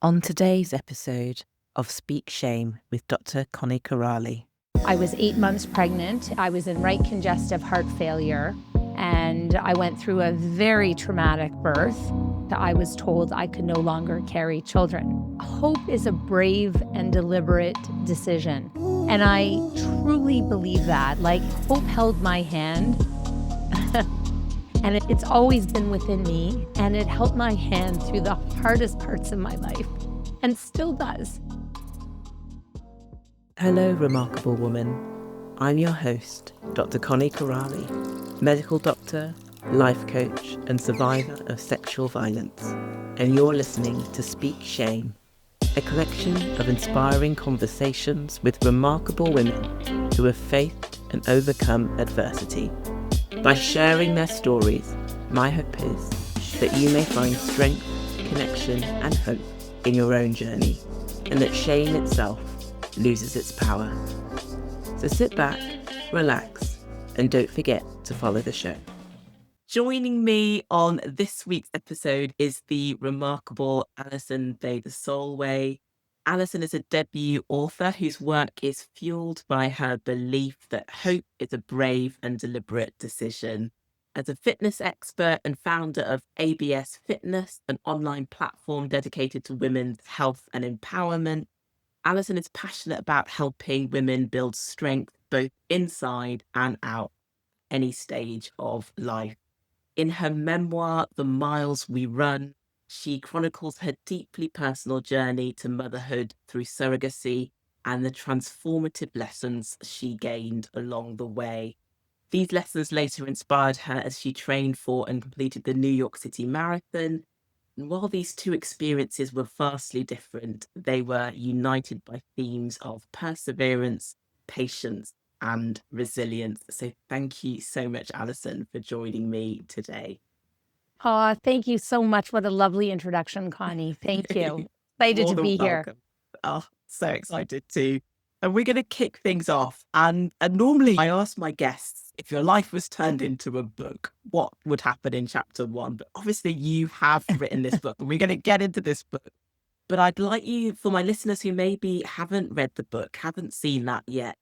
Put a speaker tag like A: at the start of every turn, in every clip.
A: On today's episode of Speak Shame with Dr. Connie.
B: I was 8 months pregnant. I was in right congestive heart failure, and I went through a very traumatic birth. I was told I could no longer carry children. Hope is a brave and deliberate decision, and I truly believe that. Like, hope held my hand, and it's always been within me, and it held my hand through the hardest parts of my life, and still does.
A: Hello, remarkable woman. I'm your host, Dr. Connie, medical doctor, life coach, and survivor of sexual violence. And you're listening to Speak Shame, a collection of inspiring conversations with remarkable women who have faced and overcome adversity. By sharing their stories, my hope is that you may find strength, connection, and hope in your own journey, and that shame itself loses its power. So sit back, relax, and don't forget to follow the show. Joining me on this week's episode is the remarkable Alison Beder Solway. Alison is a debut author whose work is fueled by her belief that hope is a brave and deliberate decision. As a fitness expert and founder of ABS Fitness, an online platform dedicated to women's health and empowerment, Alison is passionate about helping women build strength both inside and out, any stage of life. In her memoir, The Miles We Run, she chronicles her deeply personal journey to motherhood through surrogacy and the transformative lessons she gained along the way. These lessons later inspired her as she trained for and completed the New York City Marathon. And while these two experiences were vastly different, they were united by themes of perseverance, patience, and resilience. So thank you so much, Alison, for joining me today.
B: Oh, thank you so much. What a lovely introduction, Connie. Thank you. Excited to be here.
A: Oh, so excited too. And we're going to kick things off. And normally I ask my guests, if your life was turned into a book, what would happen in chapter 1? But obviously you have written this book, and we're going to get into this book. But I'd like you, for my listeners who maybe haven't read the book, haven't seen that yet,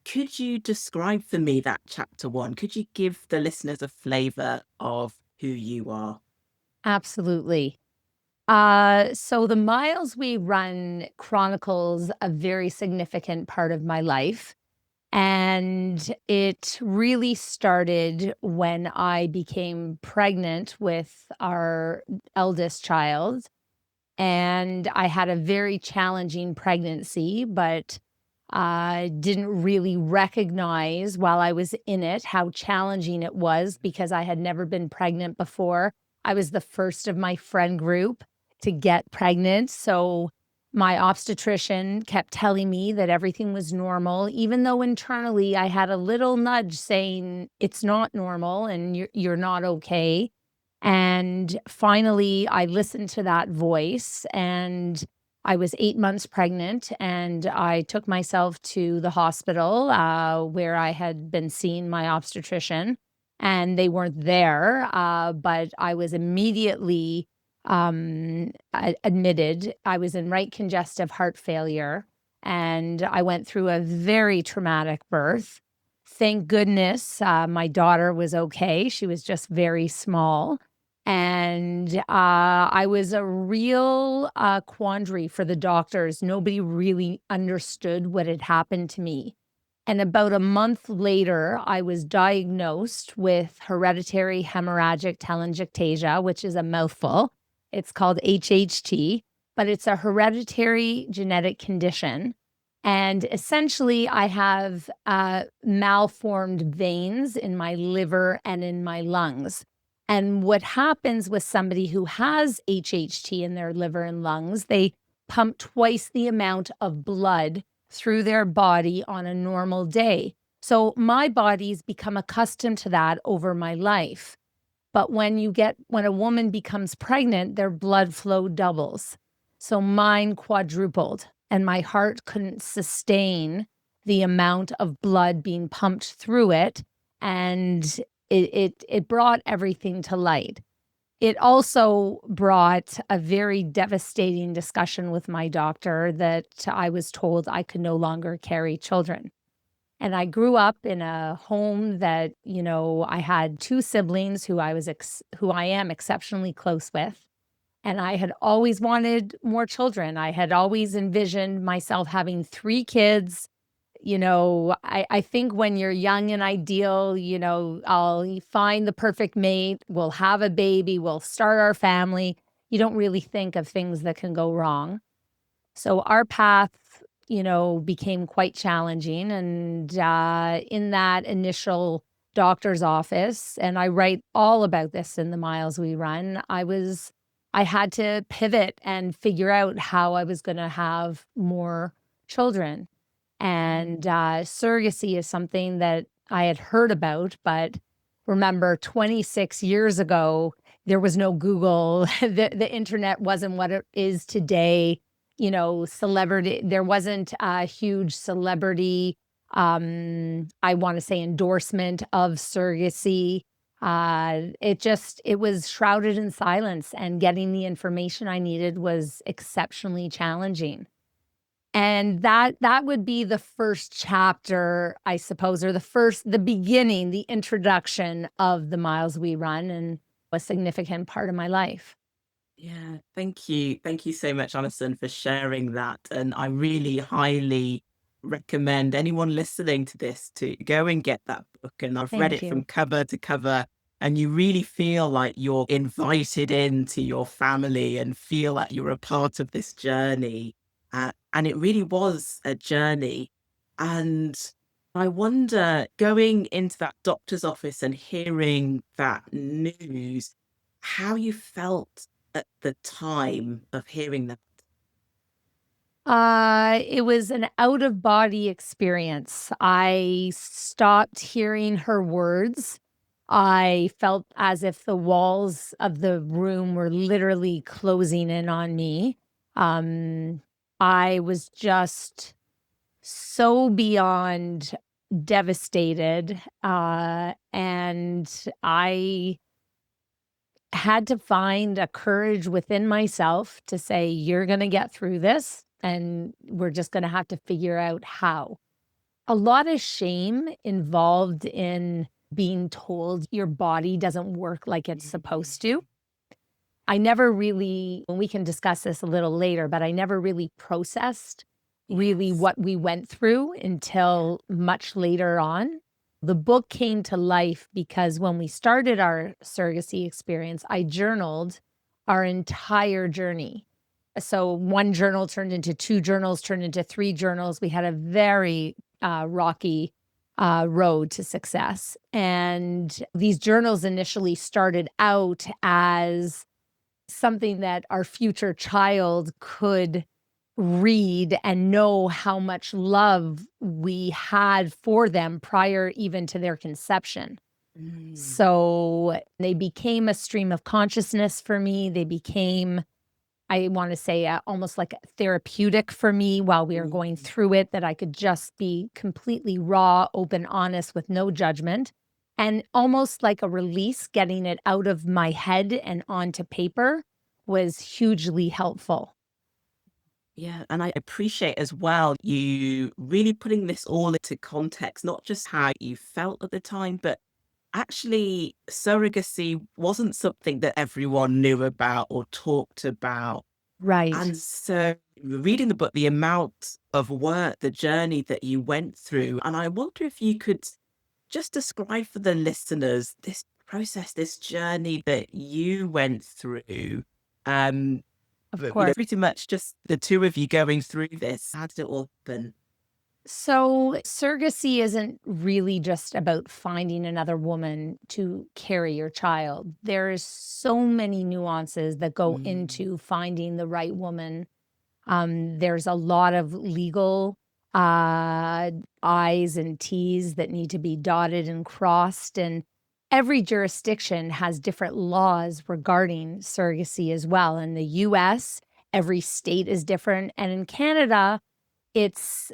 A: could you describe for me that chapter 1? Could you give the listeners a flavour of who you are?
B: Absolutely. So The Miles We Run chronicles a very significant part of my life. And it really started when I became pregnant with our eldest child. And I had a very challenging pregnancy, but I didn't really recognize while I was in it how challenging it was because I had never been pregnant before. I was the first of my friend group to get pregnant. So my obstetrician kept telling me that everything was normal, even though internally I had a little nudge saying it's not normal and you're not okay. And finally, I listened to that voice, and I was 8 months pregnant, and I took myself to the hospital where I had been seeing my obstetrician, and they weren't there, but I was immediately admitted. I was in right congestive heart failure, and I went through a very traumatic birth. Thank goodness my daughter was okay. She was just very small. And I was a real quandary for the doctors. Nobody really understood what had happened to me. And about a month later, I was diagnosed with hereditary hemorrhagic telangiectasia, which is a mouthful. It's called HHT, but it's a hereditary genetic condition. And essentially, I have malformed veins in my liver and in my lungs. And what happens with somebody who has HHT in their liver and lungs, they pump twice the amount of blood through their body on a normal day. So my body's become accustomed to that over my life. But when a woman becomes pregnant, their blood flow doubles. So mine quadrupled, and my heart couldn't sustain the amount of blood being pumped through it. And it brought everything to light. It also brought a very devastating discussion with my doctor that I was told I could no longer carry children. And I grew up in a home that, I had two siblings who I am exceptionally close with. And I had always wanted more children. I had always envisioned myself having three kids. I think when you're young and ideal, I'll find the perfect mate, we'll have a baby, we'll start our family. You don't really think of things that can go wrong. So our path, became quite challenging. And in that initial doctor's office, and I write all about this in the Miles We Run, I had to pivot and figure out how I was going to have more children. And surrogacy is something that I had heard about, but remember 26 years ago, there was no Google. The internet wasn't what it is today. Celebrity, there wasn't a huge celebrity, I want to say, endorsement of surrogacy. It was shrouded in silence, and getting the information I needed was exceptionally challenging. And that would be the first chapter, I suppose, or the beginning, the introduction of the Miles We Run, and a significant part of my life.
A: Yeah, thank you. Thank you so much, Alison, for sharing that. And I really highly recommend anyone listening to this to go and get that book. And I've read
B: Thank
A: it from
B: you.
A: cover to cover, and you really feel like you're invited into your family and feel like you're a part of this journey. And it really was a journey. And I wonder, going into that doctor's office and hearing that news, how you felt at the time of hearing that.
B: It was an out of body experience. I stopped hearing her words. I felt as if the walls of the room were literally closing in on me. Um, I was just so beyond devastated. And I had to find a courage within myself to say, you're going to get through this, and we're just going to have to figure out how. A lot of shame involved in being told your body doesn't work like it's supposed to. I never really, and we can discuss this a little later, but I never really processed really
A: Yes.
B: what we went through until much later on. The book came to life because when we started our surrogacy experience, I journaled our entire journey. So one journal turned into two journals, turned into three journals. We had a very rocky road to success. And these journals initially started out as something that our future child could read and know how much love we had for them prior even to their conception.
A: Mm.
B: So they became a stream of consciousness for me. They became, I want to say, almost like therapeutic for me while we were going
A: Mm.
B: through it, that I could just be completely raw, open, honest with no judgment. And almost like a release, getting it out of my head and onto paper was hugely helpful.
A: Yeah, and I appreciate as well you really putting this all into context, not just how you felt at the time, but actually surrogacy wasn't something that everyone knew about or talked about.
B: Right.
A: And so reading the book, the amount of work, the journey that you went through, and I wonder if you could just describe for the listeners this process, this journey that you went through. Um,
B: Of course.
A: pretty much just the two of you going through this. How did it all happen?
B: So, surrogacy isn't really just about finding another woman to carry your child. There's so many nuances that go
A: Mm.
B: into finding the right woman. There's a lot of legal uh, I's and T's that need to be dotted and crossed. And every jurisdiction has different laws regarding surrogacy as well. In the US, every state is different. And in Canada, it's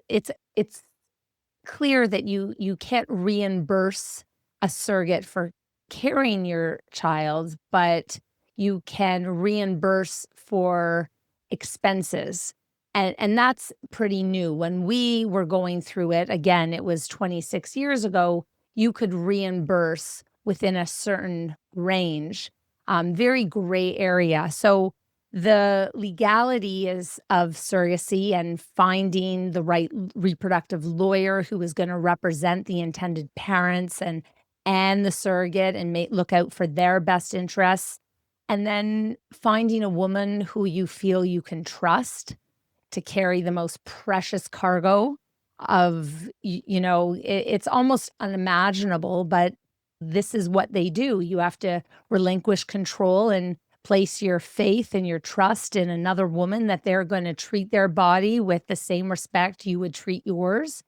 B: clear that you can't reimburse a surrogate for carrying your child, but you can reimburse for expenses. And that's pretty new. When we were going through it, again, it was 26 years ago, you could reimburse within a certain range, very gray area. So the legality is of surrogacy and finding the right reproductive lawyer who is going to represent the intended parents and the surrogate and look out for their best interests. And then finding a woman who you feel you can trust to carry the most precious cargo of, it's almost unimaginable, but this is what they do. You have to relinquish control and place your faith and your trust in another woman that they're going to treat their body with the same respect you would treat yours,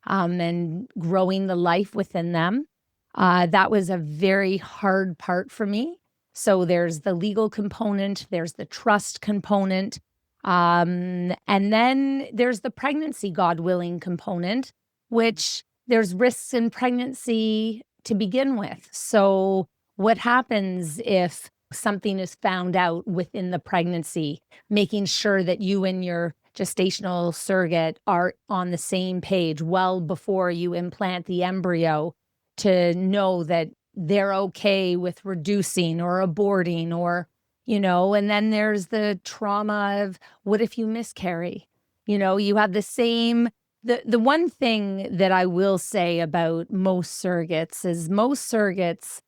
B: and growing the life within them. That was a very hard part for me. So there's the legal component, there's the trust component, and then there's the pregnancy, God willing component, which there's risks in pregnancy to begin with. So what happens if something is found out within the pregnancy, making sure that you and your gestational surrogate are on the same page well before you implant the embryo, to know that they're okay with reducing or aborting or, and then there's the trauma of what if you miscarry? You have the same, the one thing that I will say about most surrogates is most surrogates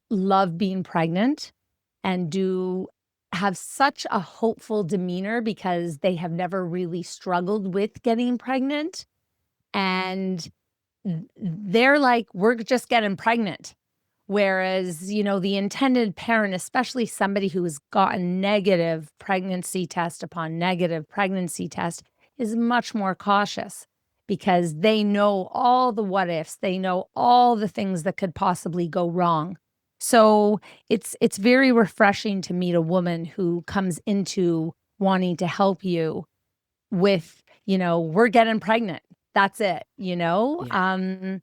B: love being pregnant and do have such a hopeful demeanor because they have never really struggled with getting pregnant. And they're like, we're just getting pregnant. Whereas, the intended parent, especially somebody who has gotten negative pregnancy test upon negative pregnancy test, is much more cautious because they know all the what ifs. They know all the things that could possibly go wrong. So it's very refreshing to meet a woman who comes into wanting to help you with, we're getting pregnant. That's it,
A: Yeah.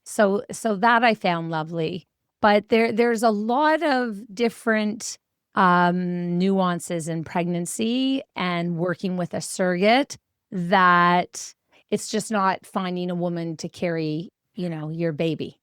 B: So that I found lovely. But there's a lot of different nuances in pregnancy and working with a surrogate, that it's just not finding a woman to carry, your baby.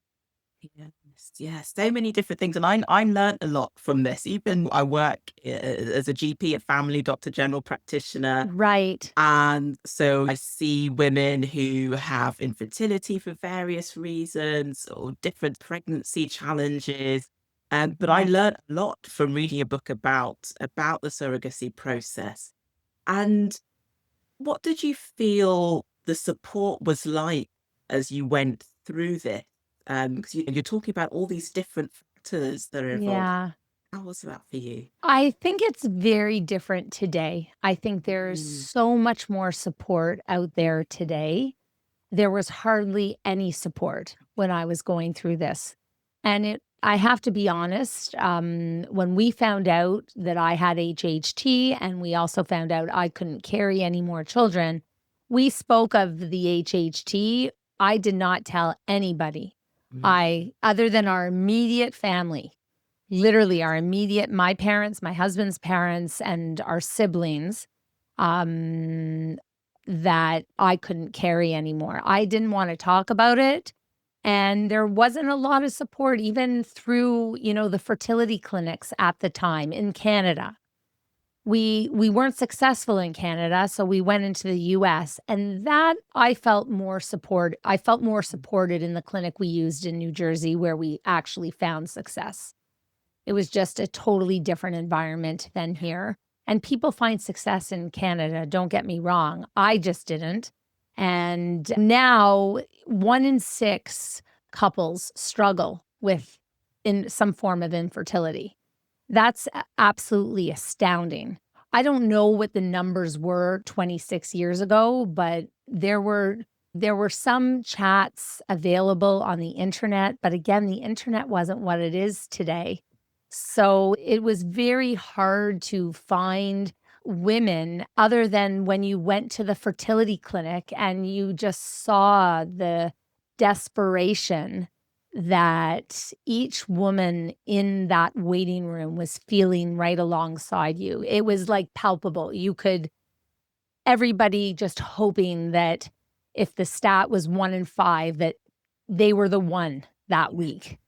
A: Yes, yes, so many different things. And I learned a lot from this. Even I work as a GP, a family doctor, general practitioner.
B: Right.
A: And so I see women who have infertility for various reasons or different pregnancy challenges. But I
B: Yes.
A: learned a lot from reading a book about the surrogacy process. And what did you feel the support was like as you went through this? Because you're talking about all these different factors that are involved.
B: Yeah.
A: How was that for you?
B: I think it's very different today. I think there's
A: Mm.
B: so much more support out there today. There was hardly any support when I was going through this. And I have to be honest, when we found out that I had HHT and we also found out I couldn't carry any more children, we spoke of the HHT. I did not tell anybody.
A: Mm.
B: Other than our immediate family, literally my parents, my husband's parents, and our siblings, um, that I couldn't carry anymore. I didn't want to talk about it. And there wasn't a lot of support, even through, the fertility clinics at the time in Canada. We weren't successful in Canada, so we went into the US, and that I felt more support. I felt more supported in the clinic we used in New Jersey, where we actually found success. It was just a totally different environment than here. And people find success in Canada, don't get me wrong. I just didn't. And now 1 in 6 couples struggle with in some form of infertility. That's absolutely astounding. I don't know what the numbers were 26 years ago, but there were some chats available on the internet, but again, the internet wasn't what it is today. So it was very hard to find women, other than when you went to the fertility clinic and you just saw the desperation that each woman in that waiting room was feeling right alongside you. It was like palpable. Everybody just hoping that if the stat was 1 in 5, that they were the one that week,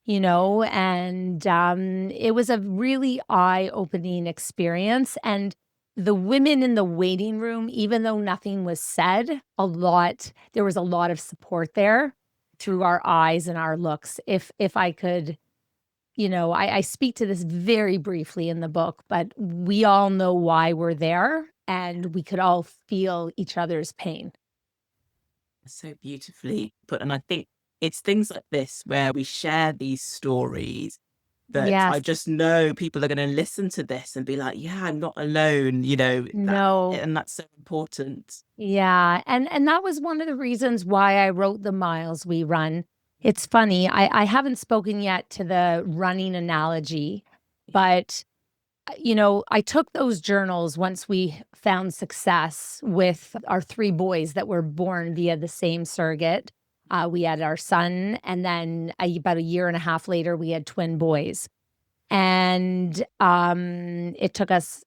B: and it was a really eye-opening experience. And the women in the waiting room, even though nothing was said, there was a lot of support there through our eyes and our looks. If I could, I speak to this very briefly in the book, but we all know why we're there, and we could all feel each other's pain.
A: So beautifully put. And I think it's things like this where we share these stories that I
B: Yes.
A: just know people are going to listen to this and be like, yeah, I'm not alone,
B: No.
A: and that's so important.
B: Yeah. And that was one of the reasons why I wrote The Miles We Run. It's funny, I haven't spoken yet to the running analogy, but I took those journals once we found success with our 3 boys that were born via the same surrogate. We had our son, and then about a year and a half later, we had twin boys. And it took us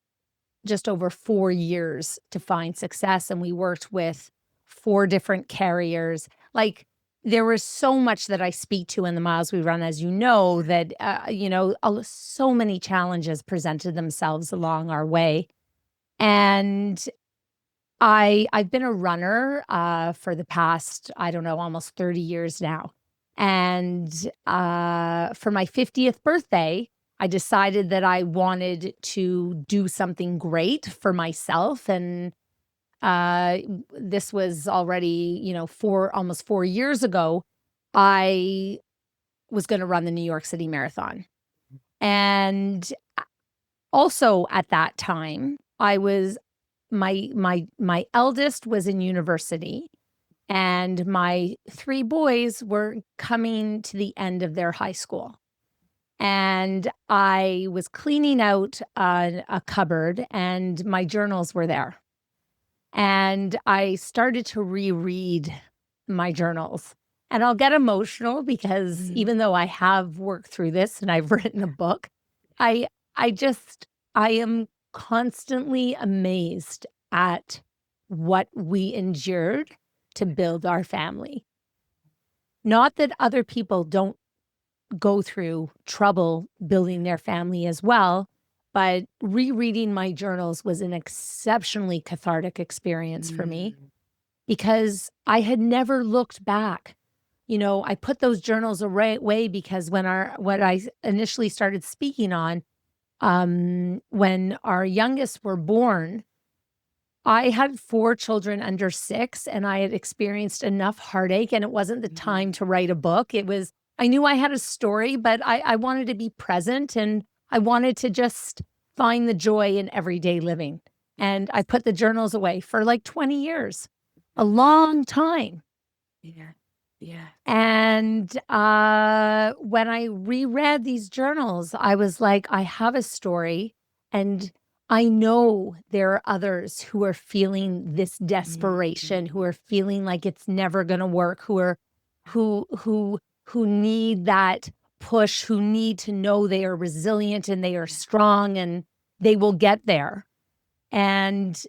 B: just over 4 years to find success, and we worked with 4 different carriers. Like, there was so much that I speak to in The Miles We Run, as you know, that, so many challenges presented themselves along our way. And I've been a runner for the past, I don't know, almost 30 years now. And for my 50th birthday, I decided that I wanted to do something great for myself. And this was already, almost 4 years ago. I was going to run the New York City Marathon. And also at that time, my eldest was in university, and my 3 boys were coming to the end of their high school. And I was cleaning out a cupboard, and my journals were there. And I started to reread my journals. And I'll get emotional because even though I have worked through this and I've written a book, I am constantly amazed at what we endured to build our family. Not that other people don't go through trouble building their family as well, but rereading my journals was an exceptionally cathartic experience for me, because I had never looked back. I put those journals away because what I initially started speaking on, when our youngest were born, I had 4 children under 6, and I had experienced enough heartache, and it wasn't the time to write a book. I knew I had a story, but I wanted to be present, and I wanted to just find the joy in everyday living. And I put the journals away for like 20 years, a long time.
A: Yeah. Yeah.
B: And when I reread these journals, I was like, I have a story, and I know there are others who are feeling this desperation, who are feeling like it's never going to work, who need that push, who need to know they are resilient and they are strong and they will get there. And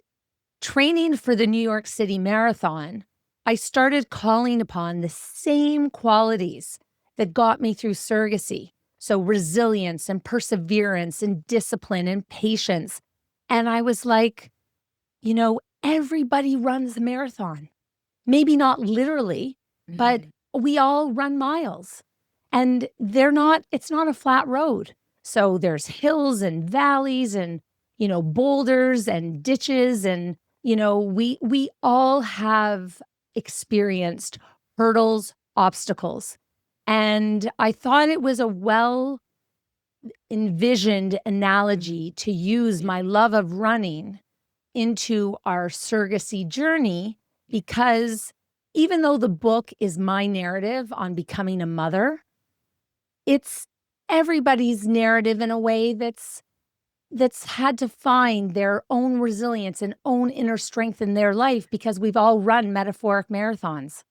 B: training for the New York City Marathon, I started calling upon the same qualities that got me through surrogacy. So resilience and perseverance and discipline and patience. And I was like, everybody runs the marathon. Maybe not literally, but we all run miles. And it's not a flat road. So there's hills and valleys and, boulders and ditches. And, we all have experienced hurdles, obstacles. And I thought it was a well envisioned analogy to use my love of running into our surrogacy journey, because even though the book is my narrative on becoming a mother, it's everybody's narrative in a way that's had to find their own resilience and own inner strength in their life, because we've all run metaphoric marathons.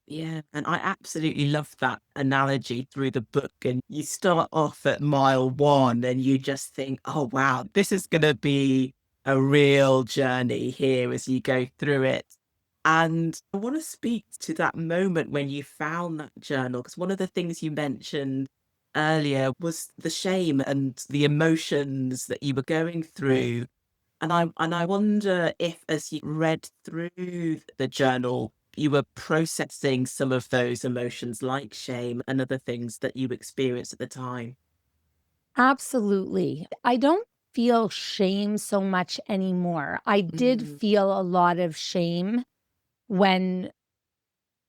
A: Yeah, and I absolutely love that analogy through the book. And you start off at mile one and you just think, oh, wow, this is going to be a real journey here as you go through it. And I want to speak to that moment when you found that journal, because one of the things you mentioned earlier was the shame and the emotions that you were going through. And I wonder if, as you read through the journal, you were processing some of those emotions like shame and other things that you experienced at the time.
B: Absolutely. I don't feel shame so much anymore. I did
A: Mm,
B: feel a lot of shame when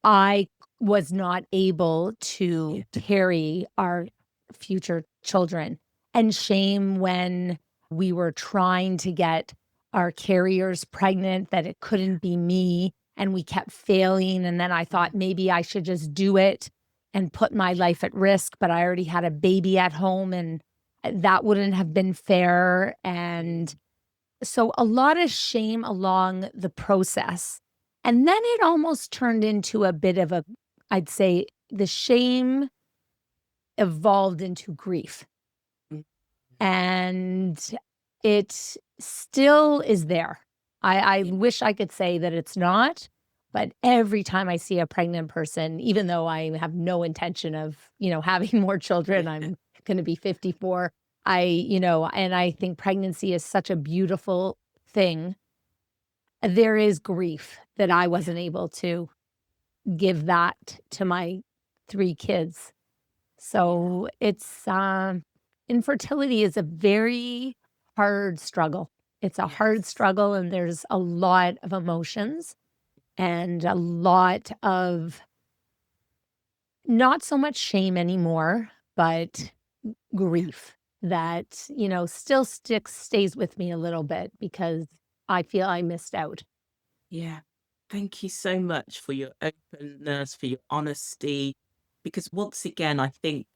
B: I was not able to
A: yeah.
B: carry our future children, and shame when we were trying to get our carriers pregnant, that it couldn't be me, and we kept failing. And then I thought maybe I should just do it and put my life at risk, but I already had a baby at home, and that wouldn't have been fair. And so a lot of shame along the process. And then it almost turned into a bit of a, I'd say the shame evolved into grief.
A: Mm,
B: And it still is there. I
A: yeah.
B: wish I could say that it's not, but every time I see a pregnant person, even though I have no intention of, having more children, I'm going to be 54. And I think pregnancy is such a beautiful thing. There is grief that I
A: Yeah.
B: wasn't able to give that to my 3 kids.
A: Yeah.
B: So it's, infertility is a very hard struggle. It's a hard
A: Yes.
B: struggle, and there's a lot of emotions and a lot of not so much shame anymore, but
A: Yeah.
B: grief that, still stays with me a little bit because I feel I missed out.
A: Yeah. Thank you so much for your openness, for your honesty. Because once again, I think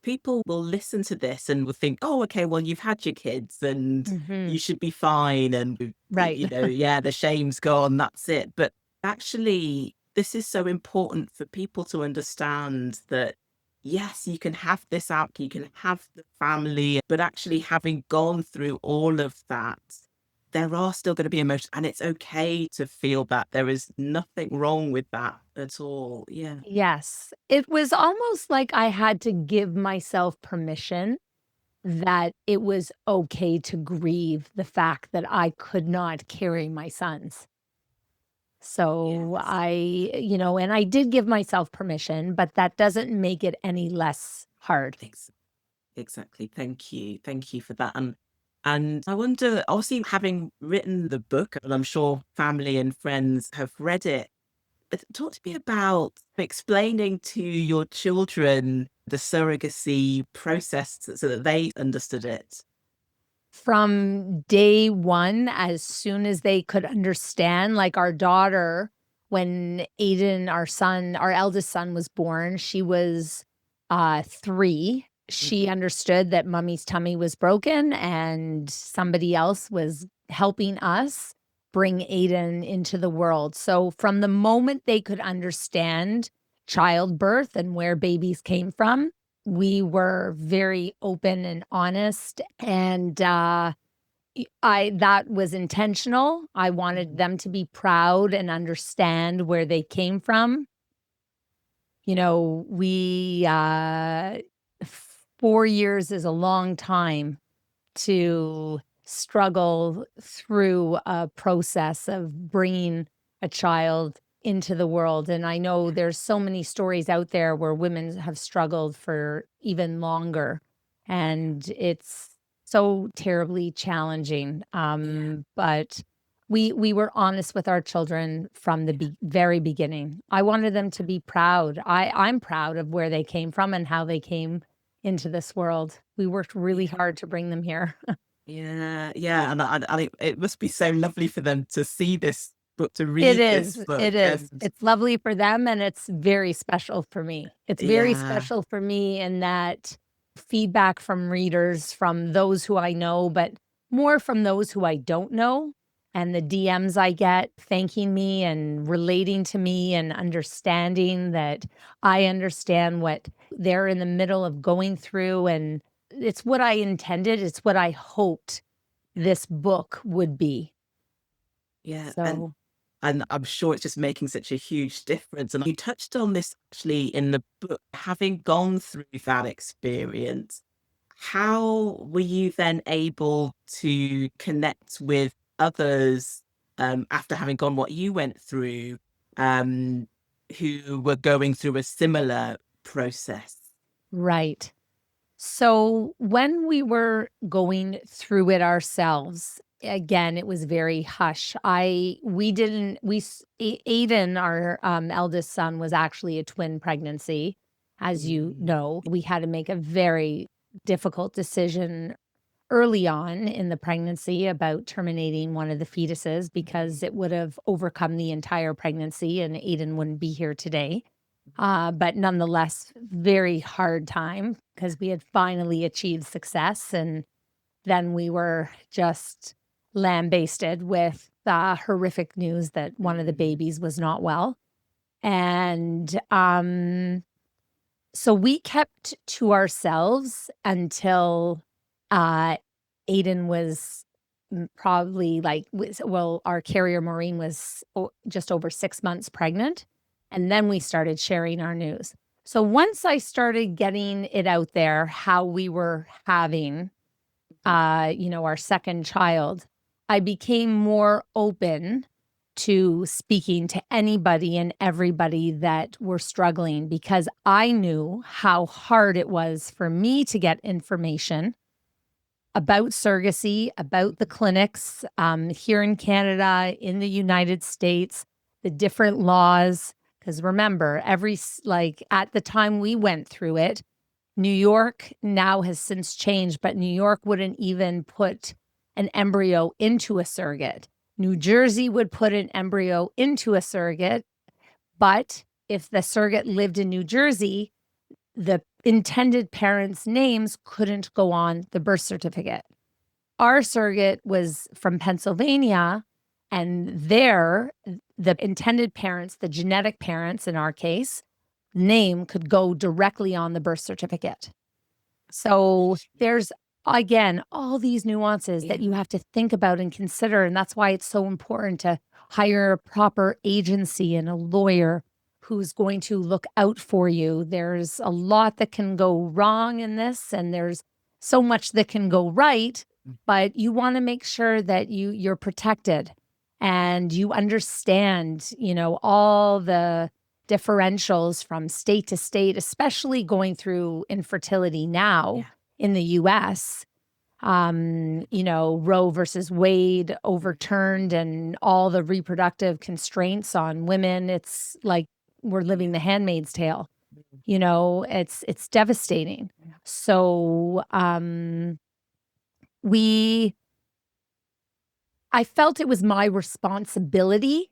A: people will listen to this and will think, oh, okay, well, you've had your kids and
B: Mhm.
A: you should be fine. And,
B: Right.
A: yeah, the shame's gone. That's it. But actually, this is so important for people to understand that, yes, you can have this out, you can have the family, but actually having gone through all of that, there are still going to be emotions, and it's okay to feel that. There is nothing wrong with that at all. Yeah.
B: Yes. It was almost like I had to give myself permission that it was okay to grieve the fact that I could not carry my sons. So
A: Yes.
B: and I did give myself permission, but that doesn't make it any less hard.
A: Ex- Exactly. Thank you. Thank you for that. And I wonder, obviously, having written the book, and I'm sure family and friends have read it, but talk to me about explaining to your children the surrogacy process so that they understood it.
B: From day 1, as soon as they could understand, like our daughter, when Aiden, our eldest son was born, she was, 3. She
A: Mhm.
B: understood that mommy's tummy was broken and somebody else was helping us bring Aiden into the world. So from the moment they could understand childbirth and where babies came from, we were very open and honest, and, I that was intentional. I wanted
A: Mhm.
B: them to be proud and understand where they came from. We, 4 years is a long time to struggle through a process of bringing a child into the world. And I know there's so many stories out there where women have struggled for even longer, and it's so terribly challenging.
A: Yeah.
B: But we were honest with our children from the very beginning. I wanted them to be proud. I'm proud of where they came from and how they came into this world. We worked really
A: Yeah.
B: hard to bring them here.
A: Yeah, yeah, and it must be so lovely for them to see this book, to
B: It
A: read this
B: is,
A: book,
B: it is.
A: and
B: It's lovely for them, and it's very special for me. It's very
A: yeah,
B: special for me in that feedback from readers, from those who I know, but more from those who I don't know, and the DMs I get thanking me and relating to me and understanding that I understand what they're in the middle of going through. And it's what I intended. It's what I hoped this book would be.
A: Yeah.
B: So,
A: And I'm sure it's just making such a huge difference. And you touched on this actually in the book, having gone through that experience. How were you then able to connect with others after having gone what you went through, um, who were going through a similar process?
B: right. So when we were going through it ourselves, again, it was very hush. We didn't, we, s- A- Aiden, our eldest son, was actually a twin pregnancy. As you know, we had to make a very difficult decision early on in the pregnancy about terminating one of the fetuses because it would have overcome the entire pregnancy and Aiden wouldn't be here today. But nonetheless, very hard time because we had finally achieved success. And then we were just lambasted with the horrific news that one of the babies was not well. And so we kept to ourselves until uh, Aiden was probably our carrier Maureen was just over 6 months pregnant. And then we started sharing our news. So once I started getting it out there, how we were having, our second child, I became more open to speaking to anybody and everybody that were struggling because I knew how hard it was for me to get information about surrogacy, about the clinics here in Canada, in the United States, the different laws. Because remember, at the time we went through it, New York now has since changed, but New York wouldn't even put an embryo into a surrogate. New Jersey would put an embryo into a surrogate, but if the surrogate lived in New Jersey, the intended parents' names couldn't go on the birth certificate. Our surrogate was from Pennsylvania, and there, the intended parents, the genetic parents in our case, name could go directly on the birth certificate. So there's, again, all these nuances that you have to think about and consider. And that's why it's so important to hire a proper agency and a lawyer who's going to look out for you. There's a lot that can go wrong in this, and there's so much that can go right, but you want to make sure that you're protected and you understand, all the differentials from state to state, especially going through infertility now in the US. Roe versus Wade overturned and all the reproductive constraints on women. It's like we're living the Handmaid's Tale. It's devastating. So I felt it was my responsibility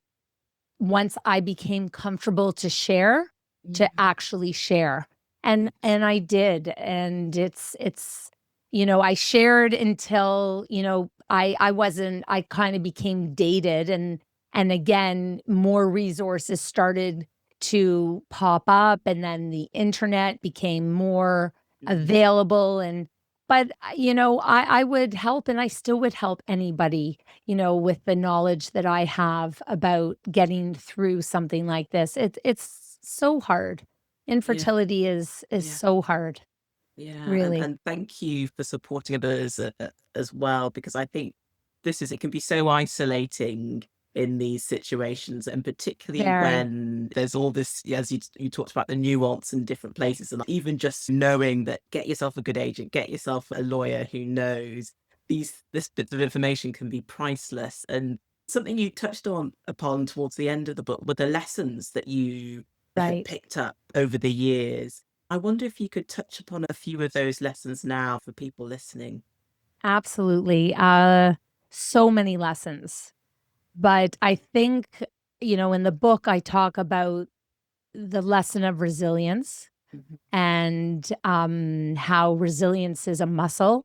B: once I became comfortable to share, to actually share. And I did. And I shared until, I kind of became dated and again, more resources started to pop up and then the internet became more available. But I would help and I still would help anybody, with the knowledge that I have about getting through something like this. It's so hard. Infertility is so hard,
A: Yeah,
B: really.
A: and thank you for supporting others as well, because I think it can be so isolating in these situations, and particularly
B: Very.
A: when there's all this, as you talked about the nuance in different places, and even just knowing that get yourself a good agent, get yourself a lawyer who knows this bits of information can be priceless. And something you touched upon towards the end of the book were the lessons that you had
B: Right.
A: picked up over the years. I wonder if you could touch upon a few of those lessons now for people listening.
B: Absolutely. So many lessons. But I think, in the book, I talk about the lesson of resilience
A: Mhm.
B: and how resilience is a muscle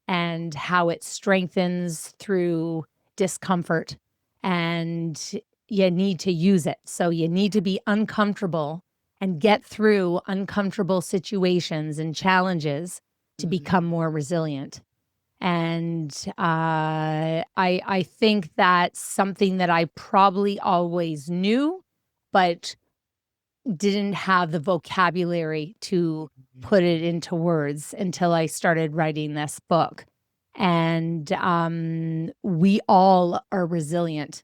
B: and how it strengthens through discomfort, and you need to use it. So you need to be uncomfortable and get through uncomfortable situations and challenges to become more resilient. And I think that's something that I probably always knew, but didn't have the vocabulary to put it into words until I started writing this book. And we all are resilient.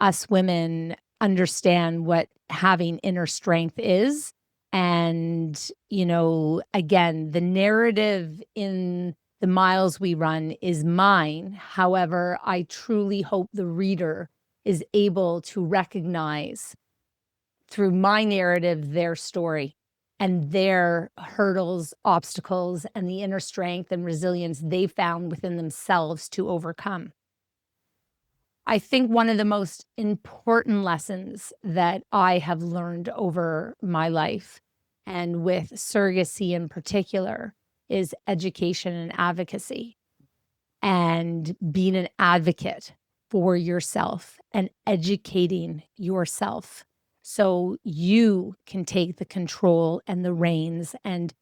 B: Us women understand what having inner strength is. And, again, the narrative in The Miles We Run is mine. However, I truly hope the reader is able to recognize through my narrative their story and their hurdles, obstacles, and the inner strength and resilience they found within themselves to overcome. I think one of the most important lessons that I have learned over my life, and with surrogacy in particular, is education and advocacy, and being an advocate for yourself and educating yourself so you can take the control and the reins. And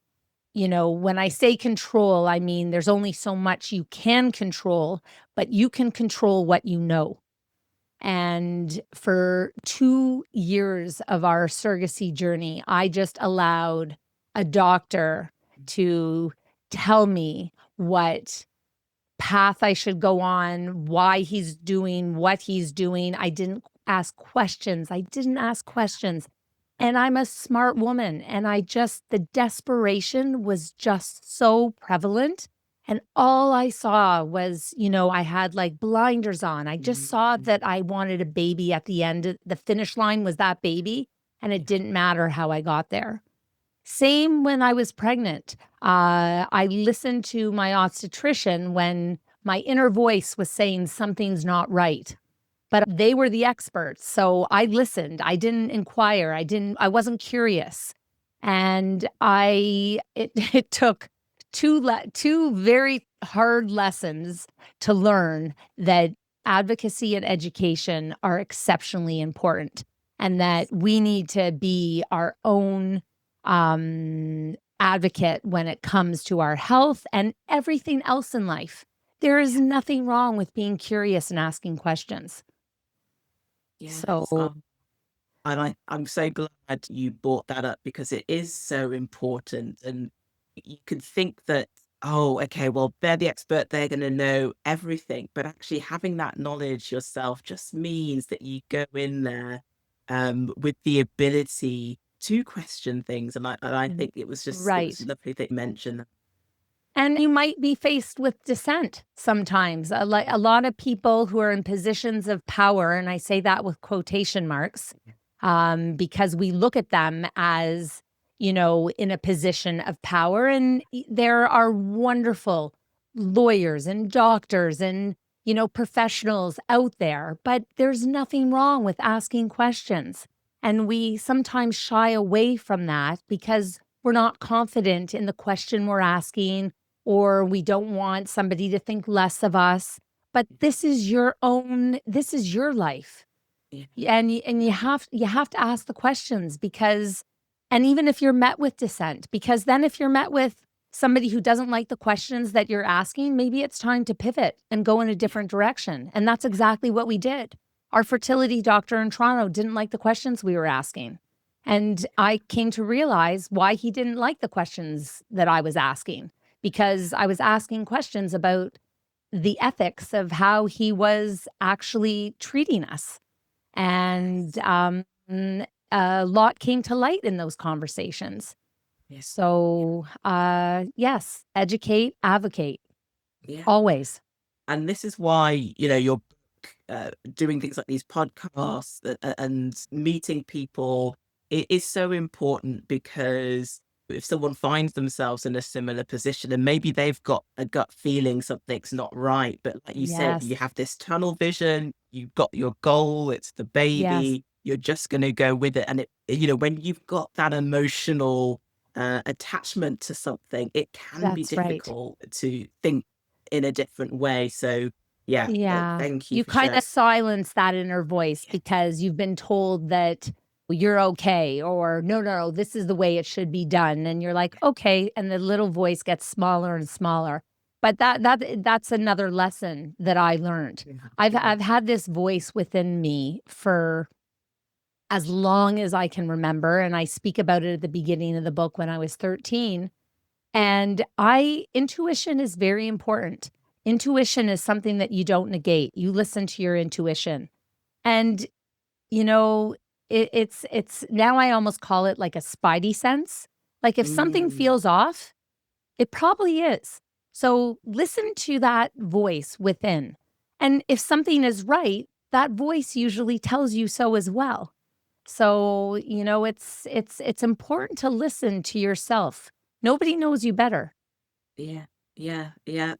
B: when I say control, I mean there's only so much you can control, but you can control what you know. And for 2 years of our surrogacy journey, I just allowed a doctor to tell me what path I should go on, why he's doing what he's doing. I didn't ask questions. And I'm a smart woman. And the desperation was just so prevalent. And all I saw was, I had like blinders on. I just saw that I wanted a baby at the end. The finish line was that baby. And it didn't matter how I got there. Same when I was pregnant. I listened to my obstetrician when my inner voice was saying something's not right. But they were the experts. So I listened. I didn't inquire. I wasn't curious. And it took two very hard lessons to learn that advocacy and education are exceptionally important, and that we need to be our own advocate when it comes to our health and everything else in life. There is nothing wrong with being curious and asking questions.
A: Yes.
B: So,
A: and I'm so glad you brought that up, because it is so important. And you could think that, oh, okay, well, they're the expert, they're going to know everything. But actually having that knowledge yourself just means that you go in there with the ability to question things. And I think it was
B: right.
A: lovely that you mentioned that.
B: And you might be faced with dissent sometimes. A lot of people who are in positions of power, and I say that with quotation marks, because we look at them as, in a position of power. And there are wonderful lawyers and doctors and, professionals out there, but there's nothing wrong with asking questions. And we sometimes shy away from that because we're not confident in the question we're asking, or we don't want somebody to think less of us. But this is your life.
A: Yeah.
B: And you have to ask the questions, because, and even if you're met with dissent, because then if you're met with somebody who doesn't like the questions that you're asking, maybe it's time to pivot and go in a different direction. And that's exactly what we did. Our fertility doctor in Toronto didn't like the questions we were asking. And I came to realize why he didn't like the questions that I was asking, because I was asking questions about the ethics of how he was actually treating us. And a lot came to light in those conversations.
A: Yes.
B: So, yes, educate, advocate,
A: Yeah.
B: always.
A: And this is why, you're doing things like these podcasts and meeting people. It is so important, because if someone finds themselves in a similar position and maybe they've got a gut feeling something's not right, but like you said, you
B: Yes,
A: have this tunnel vision, you've got your goal, it's the
B: yes,
A: baby, you're just going to go with it. And when you've got that emotional attachment to something, it can be
B: that's right.
A: difficult to think in a different way. So Yeah.
B: Yeah.
A: Thank you
B: You
A: for
B: kind
A: sharing.
B: of silence that inner voice because you've been told that you're okay, or no, no, no, this is the way it should be done. And you're like, okay. And the little voice gets smaller and smaller. But that's another lesson that I learned.
A: Yeah.
B: I've had this voice within me for as long as I can remember. And I speak about it at the beginning of the book when I was 13. And intuition is very important. Intuition is something that you don't negate. You listen to your intuition. And, you know, it's now I almost call it like a spidey sense. Like if something
A: Mm,
B: feels off, it probably is. So listen to that voice within. And if something is right, that voice usually tells you so as well. So, it's important to listen to yourself. Nobody knows you better.
A: yeah. Yeah. Yeah.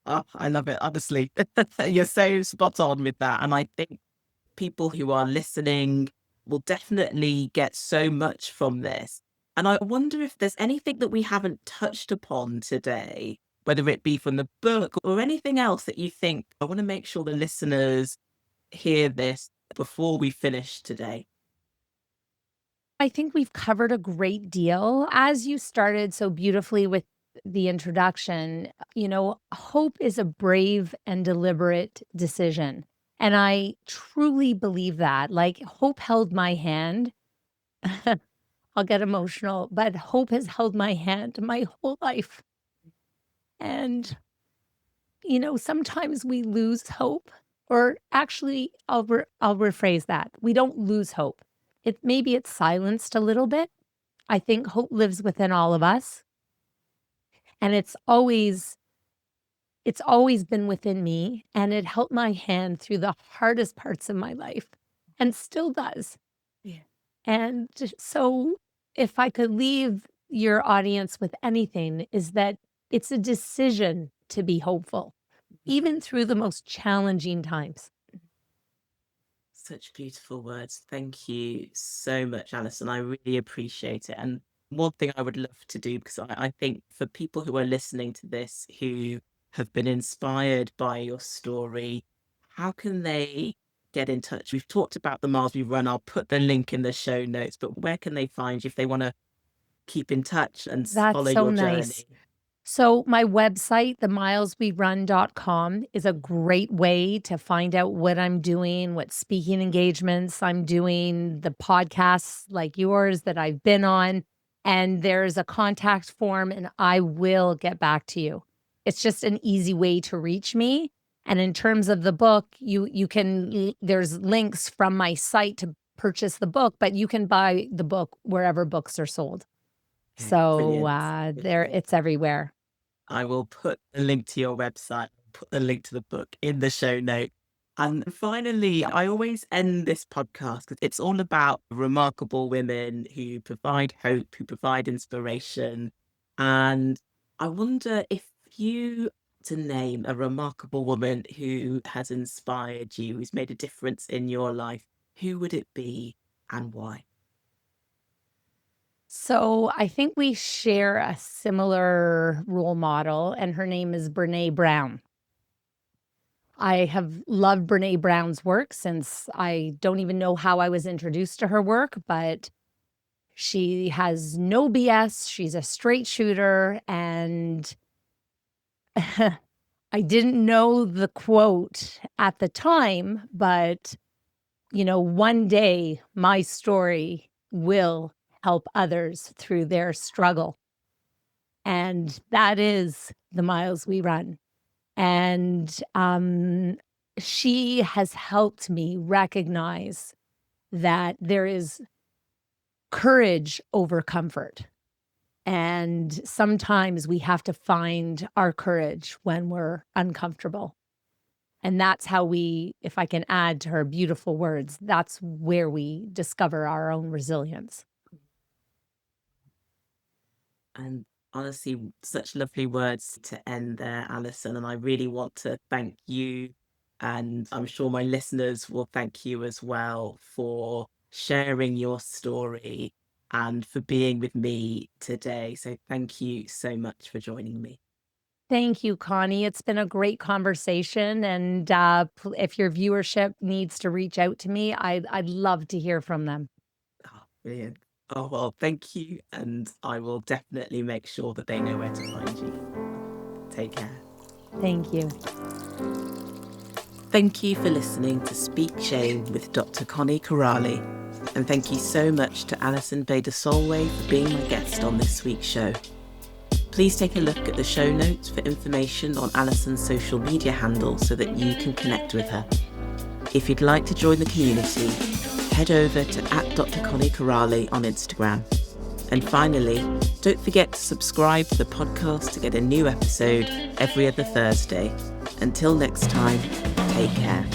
A: I love it. Honestly, you're so spot on with that. And I think people who are listening will definitely get so much from this. And I wonder if there's anything that we haven't touched upon today, whether it be from the book or anything else that you think, I want to make sure the listeners hear this before we finish today.
B: I think we've covered a great deal. As you started so beautifully with the introduction, hope is a brave and deliberate decision. And I truly believe that. Like, hope held my hand. I'll get emotional, but hope has held my hand my whole life. And, sometimes we lose hope, or actually, I'll rephrase that. We don't lose hope. Maybe it's silenced a little bit. I think hope lives within all of us, and it's always been within me, and it held my hand through the hardest parts of my life and still does.
A: Yeah.
B: And so if I could leave your audience with anything, is that it's a decision to be hopeful, even through the most challenging times.
A: Such beautiful words. Thank you so much, Alison. I really appreciate it. And one thing I would love to do, because I think for people who are listening to this who have been inspired by your story, how can they get in touch? We've talked about the miles we run. I'll put the link in the show notes, but where can they find you if they want to keep in touch and
B: That's
A: follow
B: so
A: your
B: nice.
A: journey?
B: So my website, themileswerun.com, is a great way to find out what I'm doing, what speaking engagements I'm doing, the podcasts like yours that I've been on. And there's a contact form, and I will get back to you. It's just an easy way to reach me. And in terms of the book, there's links from my site to purchase the book, but you can buy the book wherever books are sold.
A: Okay,
B: So
A: brilliant.
B: there,
A: Brilliant.
B: it's everywhere.
A: I will put the link to your website, put the link to the book in the show note. And finally, I always end this podcast because it's all about remarkable women who provide hope, who provide inspiration. And I wonder if you to name a remarkable woman who has inspired you, who's made a difference in your life, who would it be and why?
B: So I think we share a similar role model, and her name is Brené Brown. I have loved Brené Brown's work since I don't even know how I was introduced to her work, but she has no BS. She's a straight shooter. And I didn't know the quote at the time, but, one day my story will help others through their struggle. And that is the miles we run. And she has helped me recognize that there is courage over comfort. And sometimes we have to find our courage when we're uncomfortable. And that's how if I can add to her beautiful words, that's where we discover our own resilience.
A: And honestly, such lovely words to end there, Alison. And I really want to thank you. And I'm sure my listeners will thank you as well for sharing your story and for being with me today. So thank you so much for joining me.
B: Thank you, Connie. It's been a great conversation. And if your viewership needs to reach out to me, I'd love to hear from them.
A: Oh, brilliant. Oh, well, thank you. And I will definitely make sure that they know where to find you. Take care.
B: Thank you.
A: Thank you for listening to Speak Shame with Dr. Connie Corrali. And thank you so much to Alison Beder Solway for being my guest on this week's show. Please take a look at the show notes for information on Alison's social media handles so that you can connect with her. If you'd like to join the community, head over to @DrConnieCorrali on Instagram. And finally, don't forget to subscribe to the podcast to get a new episode every other Thursday. Until next time, take care.